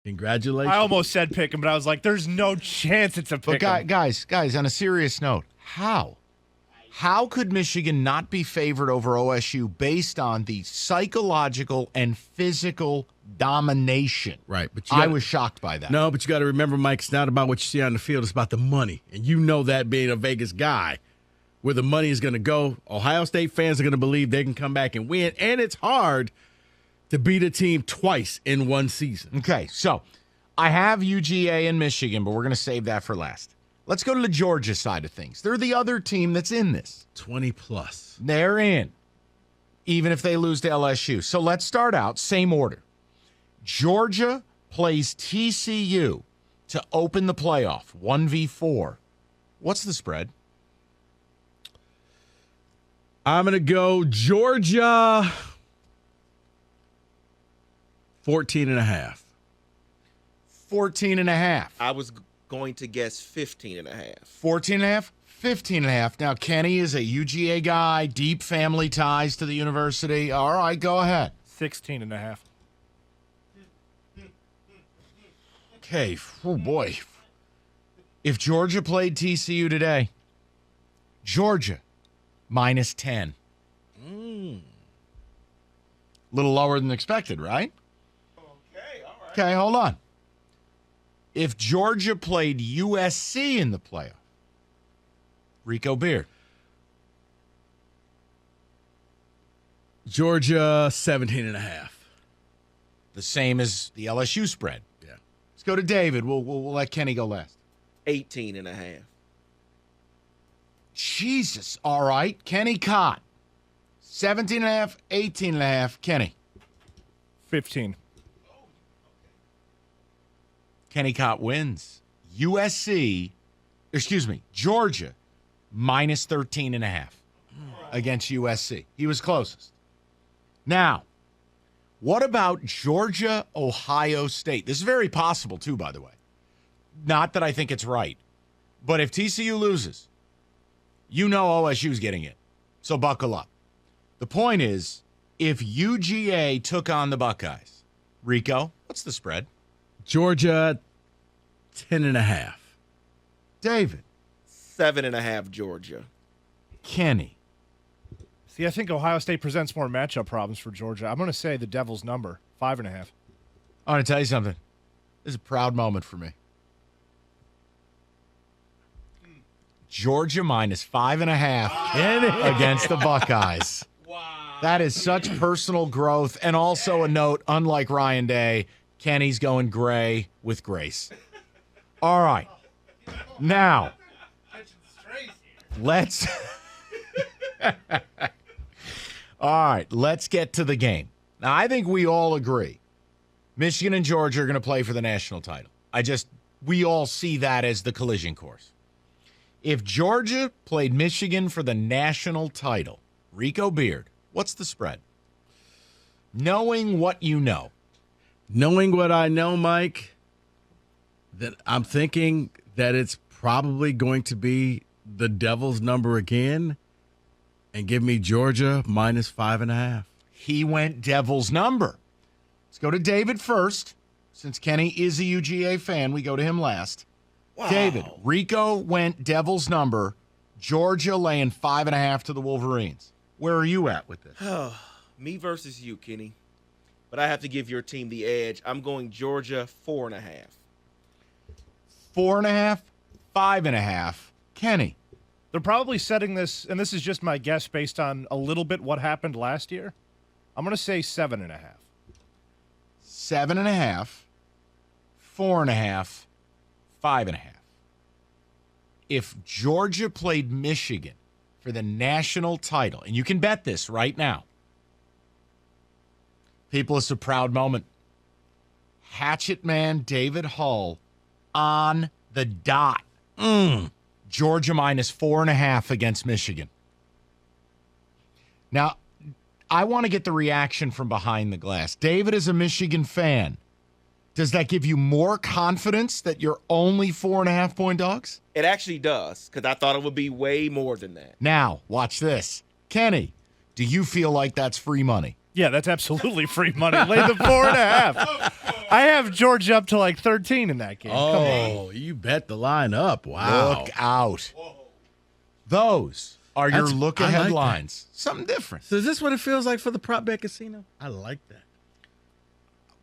Congratulations. I almost said pick 'em, but I was like, there's no chance it's a pick 'em. But guys, on a serious note, how? How could Michigan not be favored over OSU based on the psychological and physical domination? Right. But I was shocked by that. No, but you got to remember, Mike, it's not about what you see on the field. It's about the money. And you know that being a Vegas guy, where the money is going to go. Ohio State fans are going to believe they can come back and win. And it's hard to beat a team twice in one season. Okay, so I have UGA and Michigan, but we're going to save that for last. Let's go to the Georgia side of things. They're the other team that's in this. 20+. They're in, even if they lose to LSU. So let's start out, same order. Georgia plays TCU to open the playoff, 1v4. What's the spread? I'm going to go Georgia 14.5. 14.5. I was going to guess 15.5. 14.5, 15.5. Now, Kenny is a UGA guy, deep family ties to the university. All right, go ahead. 16.5. Okay, oh boy. If Georgia played TCU today, Georgia minus 10. Little lower than expected, right? Okay, all right. Okay, hold on. If Georgia played USC in the playoff, Rico Beard. Georgia 17.5. The same as the LSU spread. Yeah. Let's go to David. We'll let Kenny go last. 18.5. Jesus. All right. Kenny Cott. 17.5, 18.5. Kenny. 15. Kenny Cott wins. Georgia minus 13.5 against USC. He was closest. Now, what about Georgia, Ohio State? This is very possible, too, by the way. Not that I think it's right. But if TCU loses, you know OSU's getting it. So buckle up. The point is, if UGA took on the Buckeyes, Rico, what's the spread? Georgia 10.5. David. 7.5 Georgia. Kenny. See, I think Ohio State presents more matchup problems for Georgia. I'm going to say the Devil's number, 5.5. I want to tell you something. This is a proud moment for me. Georgia minus 5.5 against the Buckeyes. Wow. That is such personal growth. And also a note, unlike Ryan Day, Kenny's going gray with grace. All right. Now, let's... All right, let's get to the game. Now, I think we all agree Michigan and Georgia are going to play for the national title. We all see that as the collision course. If Georgia played Michigan for the national title, Rico Beard, what's the spread? Knowing what you know. Knowing what I know, Mike, that I'm thinking that it's probably going to be the Devil's number again and give me Georgia minus 5.5. He went Devil's number. Let's go to David first. Since Kenny is a UGA fan, we go to him last. Wow. David, Rico went Devil's number. Georgia laying 5.5 to the Wolverines. Where are you at with this? Me versus you, Kenny. But I have to give your team the edge. I'm going Georgia 4.5. 4.5, 5.5. Kenny. They're probably setting this, and this is just my guess based on a little bit what happened last year. I'm going to say 7.5. 7.5, 4.5, 5.5. If Georgia played Michigan for the national title, and you can bet this right now, people, it's a proud moment. Hatchet man David Hull on the dot. Georgia minus 4.5 against Michigan. Now, I want to get the reaction from behind the glass. David is a Michigan fan. Does that give you more confidence that you're only 4.5 point dogs? It actually does, because I thought it would be way more than that. Now, watch this. Kenny, do you feel like that's free money? Yeah, that's absolutely free money. Lay the 4.5. I have Georgia up to like 13 in that game. Come on. Oh, you bet the line up. Wow. Look out. Those are your That's- look I ahead like that. lines. Something different. So is this what it feels like for the prop bet casino? I like that.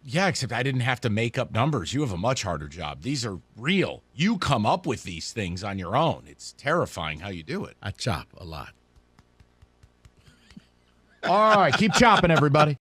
Yeah, except I didn't have to make up numbers. You have a much harder job. These are real. You come up with these things on your own. It's terrifying how you do it. I chop a lot. All right, keep chopping, everybody.